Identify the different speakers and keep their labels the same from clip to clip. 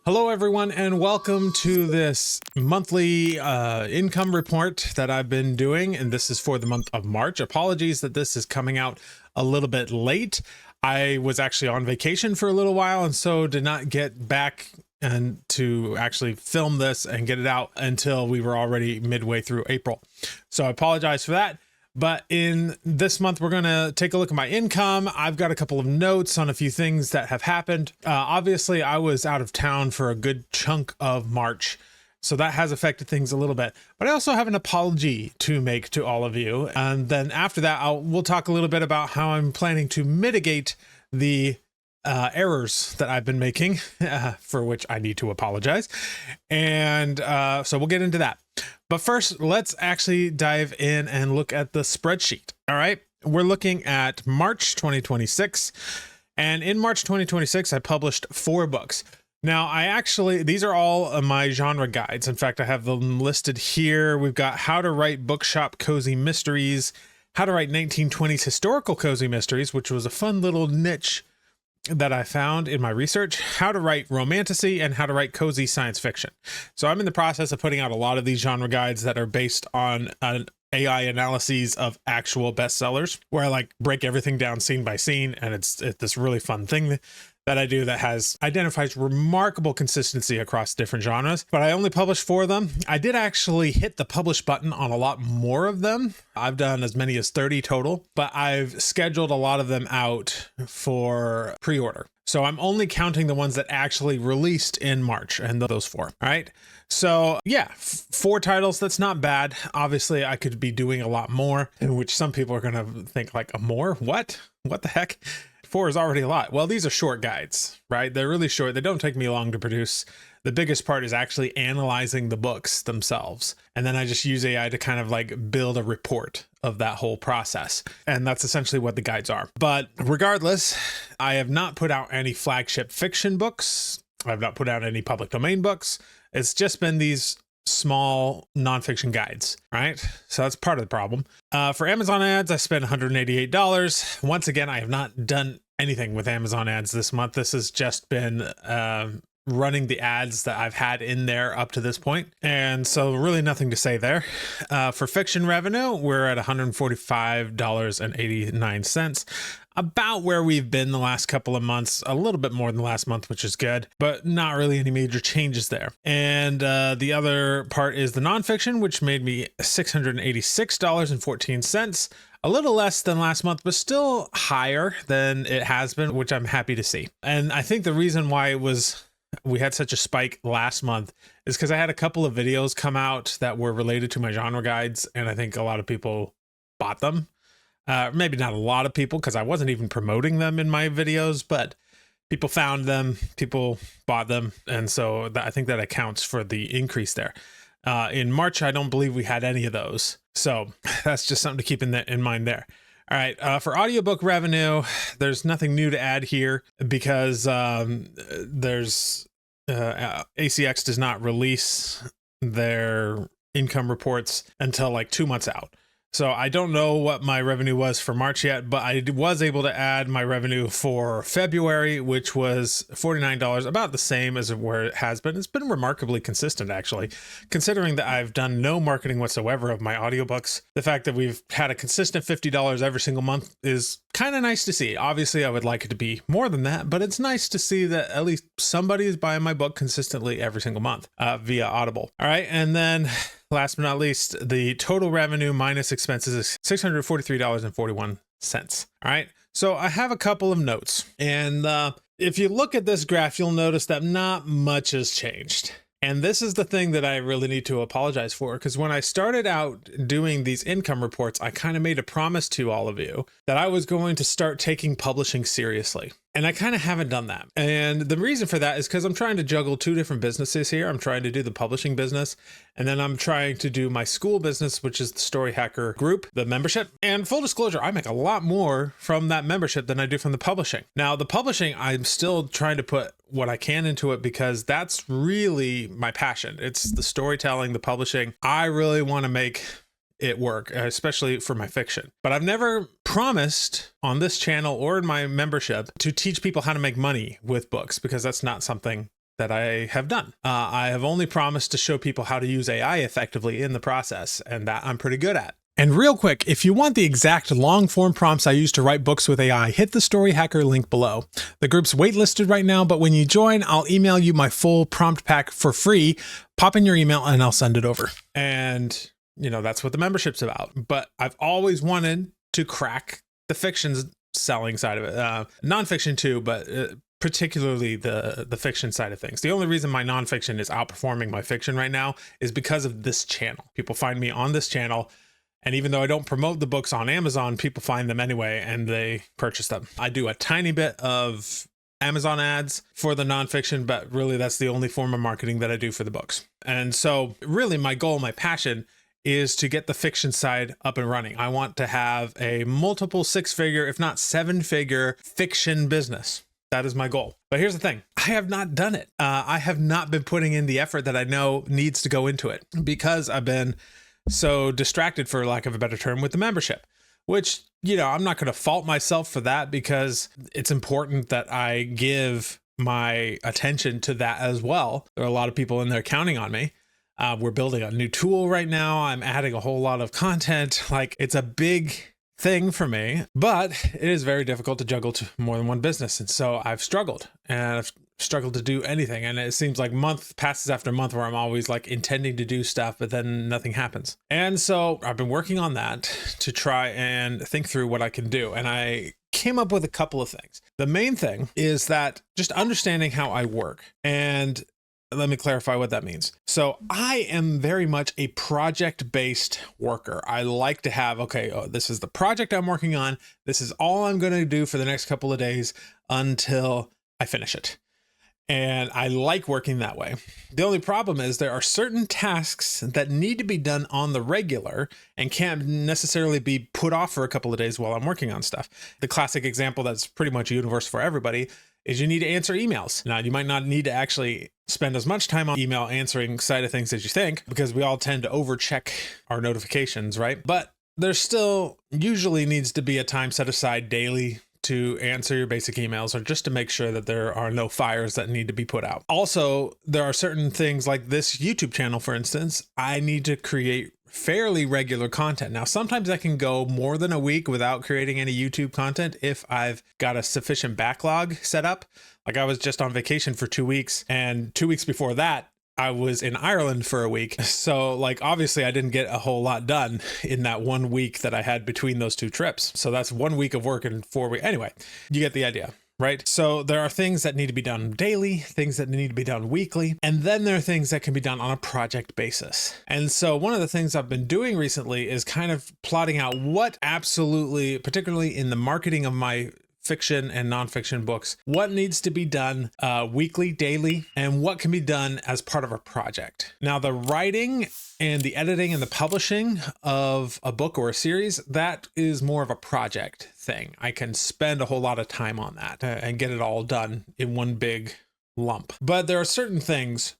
Speaker 1: Hello, everyone, and welcome to this monthly income report that I've been doing, and this is for the month of March. Apologies that this is coming out a little bit late. I was actually on vacation for a little while, and so did not get back and to actually film this and get it out until we were already midway through April. So I apologize for that. But in this month, we're going to take a look at my income. I've got a couple of notes on a few things that have happened. Obviously, I was out of town for a good chunk of March, so that has affected things a little bit. But I also have an apology to make to all of you. And then after that, we'll talk a little bit about how I'm planning to mitigate the errors that I've been making, for which I need to apologize. And so we'll get into that. But first, let's actually dive in and look at the spreadsheet. All right. We're looking at March 2026. And in March 2026, I published 4 books. Now, these are all my genre guides. In fact, I have them listed here. We've got How to Write Bookshop Cozy Mysteries, How to Write 1920s Historical Cozy Mysteries, which was a fun little niche that I found in my research, How to Write Romantasy, and How to Write Cozy Science Fiction. So I'm in the process of putting out a lot of these genre guides that are based on AI analyses of actual bestsellers, where I break everything down scene by scene, and it's this really fun thing that I do that identifies remarkable consistency across different genres. But I only published 4 of them. I did actually hit the publish button on a lot more of them. I've done as many as 30 total, but I've scheduled a lot of them out for pre-order. So I'm only counting the ones that actually released in March, and those 4. All right. So yeah, 4 titles. That's not bad. Obviously, I could be doing a lot more, in which some people are going to think a more? What the heck? 4 is already a lot. Well, these are short guides, right? They're really short. They don't take me long to produce. The biggest part is actually analyzing the books themselves. And then I just use AI to kind of build a report of that whole process. And that's essentially what the guides are. But regardless, I have not put out any flagship fiction books. I've not put out any public domain books. It's just been these small nonfiction guides, right? So that's part of the problem. For Amazon ads, I spent $188. Once again, I have not done anything with Amazon ads this month. This has just been running the ads that I've had in there up to this point. And so really nothing to say there. For fiction revenue, we're at $145.89. About where we've been the last couple of months, a little bit more than the last month, which is good, but not really any major changes there. And the other part is the nonfiction, which made me $686.14. A little less than last month, but still higher than it has been, which I'm happy to see. And I think the reason why we had such a spike last month is because I had a couple of videos come out that were related to my genre guides, and I think a lot of people bought them. Maybe not a lot of people, because I wasn't even promoting them in my videos, but people found them, people bought them. And so I think that accounts for the increase there. In March, I don't believe we had any of those. So that's just something to keep in mind there. All right. For audiobook revenue, there's nothing new to add here because ACX does not release their income reports until 2 months out. So I don't know what my revenue was for March yet, but I was able to add my revenue for February, which was $49, about the same as where it has been. It's been remarkably consistent, actually, considering that I've done no marketing whatsoever of my audiobooks. The fact that we've had a consistent $50 every single month is kind of nice to see. Obviously, I would like it to be more than that, but it's nice to see that at least somebody is buying my book consistently every single month via Audible. All right. And then last but not least, the total revenue minus expenses is $643.41. All right. So I have a couple of notes. And if you look at this graph, you'll notice that not much has changed. And this is the thing that I really need to apologize for, because when I started out doing these income reports, I kind of made a promise to all of you that I was going to start taking publishing seriously. And I kind of haven't done that. And the reason for that is because I'm trying to juggle 2 different businesses here. I'm trying to do the publishing business, and then I'm trying to do my school business, which is the Story Hacker group, the membership. And full disclosure, I make a lot more from that membership than I do from the publishing. Now, the publishing, I'm still trying to put what I can into it because that's really my passion. It's the storytelling, the publishing. I really want to make it work, especially for my fiction. But I've never promised on this channel or in my membership to teach people how to make money with books, because that's not something that I have done. I have only promised to show people how to use AI effectively in the process, and that I'm pretty good at. And real quick, if you want the exact long-form prompts I use to write books with AI, hit the Story Hacker link below. The group's waitlisted right now, but when you join, I'll email you my full prompt pack for free. Pop in your email and I'll send it over. And, you know, that's what the membership's about. But I've always wanted to crack the fiction selling side of it. Nonfiction too, but particularly the fiction side of things. The only reason my nonfiction is outperforming my fiction right now is because of this channel. People find me on this channel. And even though I don't promote the books on Amazon, people find them anyway and they purchase them. I do a tiny bit of Amazon ads for the nonfiction, but really that's the only form of marketing that I do for the books. And so really my goal, my passion is to get the fiction side up and running. I want to have a multiple 6-figure, if not 7-figure fiction business. That is my goal. But here's the thing. I have not done it. I have not been putting in the effort that I know needs to go into it because I've been so distracted, for lack of a better term, with the membership, which, you know, I'm not going to fault myself for that because it's important that I give my attention to that as well. There are a lot of people in there counting on me. We're building a new tool right now. I'm adding a whole lot of content. Like, it's a big thing for me, but it is very difficult to juggle more than one business. And so I've struggled to do anything. And it seems like month passes after month where I'm always like intending to do stuff, but then nothing happens. And so I've been working on that to try and think through what I can do. And I came up with a couple of things. The main thing is that just understanding how I work. And let me clarify what that means. So I am very much a project-based worker. I like to have, this is the project I'm working on. This is all I'm going to do for the next couple of days until I finish it. And I like working that way. The only problem is there are certain tasks that need to be done on the regular and can't necessarily be put off for a couple of days while I'm working on stuff. The classic example that's pretty much universal for everybody is you need to answer emails. Now, you might not need to actually spend as much time on email answering side of things as you think, because we all tend to overcheck our notifications, right? But there still usually needs to be a time set aside daily to answer your basic emails, or just to make sure that there are no fires that need to be put out. Also, there are certain things like this YouTube channel, for instance, I need to create fairly regular content. Now, sometimes I can go more than a week without creating any YouTube content if I've got a sufficient backlog set up. Like, I was just on vacation for 2 weeks, and 2 weeks before that, I was in Ireland for a week. So like, obviously I didn't get a whole lot done in that 1 week that I had between those 2 trips. So that's 1 week of work in 4 weeks. Anyway, you get the idea, right? So there are things that need to be done daily, things that need to be done weekly, and then there are things that can be done on a project basis. And so one of the things I've been doing recently is kind of plotting out what absolutely, particularly in the marketing of my fiction and nonfiction books, what needs to be done weekly, daily, and what can be done as part of a project. Now, the writing and the editing and the publishing of a book or a series, that is more of a project thing. I can spend a whole lot of time on that and get it all done in one big lump. But there are certain things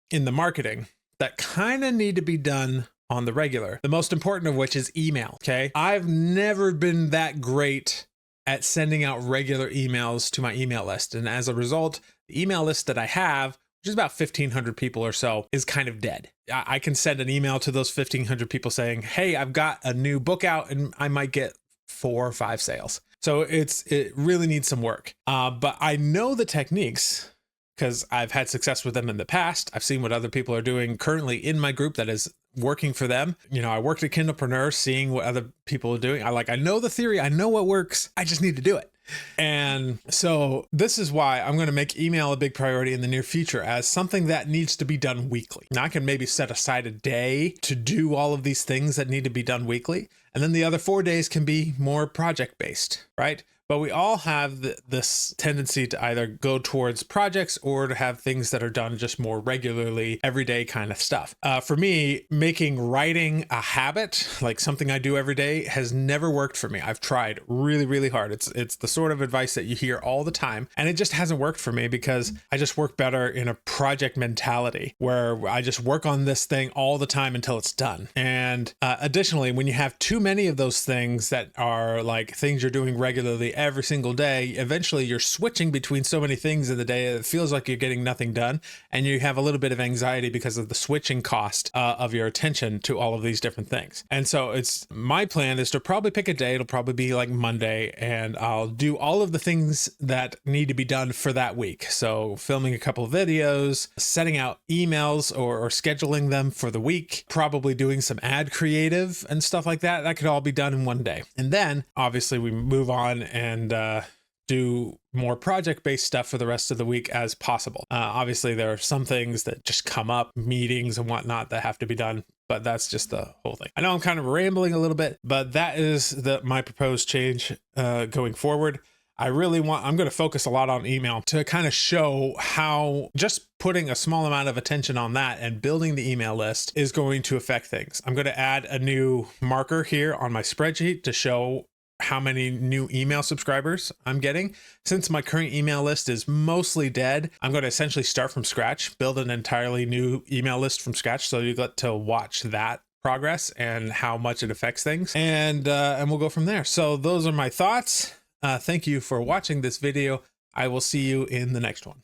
Speaker 1: in the marketing that kind of need to be done on the regular. The most important of which is email, okay? I've never been that great at sending out regular emails to my email list. And as a result, the email list that I have, which is about 1,500 people or so, is kind of dead. I can send an email to those 1,500 people saying, hey, I've got a new book out, and I might get 4 or 5 sales. So it really needs some work. But I know the techniques because I've had success with them in the past. I've seen what other people are doing currently in my group that is working for them. You know, I worked at Kindlepreneur, seeing what other people are doing. I know the theory, I know what works. I just need to do it. And so this is why I'm going to make email a big priority in the near future as something that needs to be done weekly. Now, I can maybe set aside a day to do all of these things that need to be done weekly. And then the other 4 days can be more project based, right? But we all have this tendency to either go towards projects or to have things that are done just more regularly, everyday kind of stuff. For me, making writing a habit, like something I do every day, has never worked for me. I've tried really, really hard. It's the sort of advice that you hear all the time. And it just hasn't worked for me because I just work better in a project mentality where I just work on this thing all the time until it's done. And additionally, when you have too many of those things that are like things you're doing regularly every single day, eventually you're switching between so many things in the day. It feels like you're getting nothing done, and you have a little bit of anxiety because of the switching cost of your attention to all of these different things. And so my plan is to probably pick a day. It'll probably be like Monday, and I'll do all of the things that need to be done for that week. So filming a couple of videos, setting out emails or scheduling them for the week, probably doing some ad creative and stuff like that. That could all be done in one day. And then obviously we move on and do more project-based stuff for the rest of the week as possible. Obviously there are some things that just come up, meetings and whatnot, that have to be done, but that's just the whole thing. I know I'm kind of rambling a little bit, but that is my proposed change going forward. I'm going to focus a lot on email to kind of show how just putting a small amount of attention on that and building the email list is going to affect things. I'm going to add a new marker here on my spreadsheet to show how many new email subscribers I'm getting. Since my current email list is mostly dead, I'm going to essentially start from scratch, build an entirely new email list from scratch. So you get to watch that progress and how much it affects things. And we'll go from there. So those are my thoughts. Thank you for watching this video. I will see you in the next one.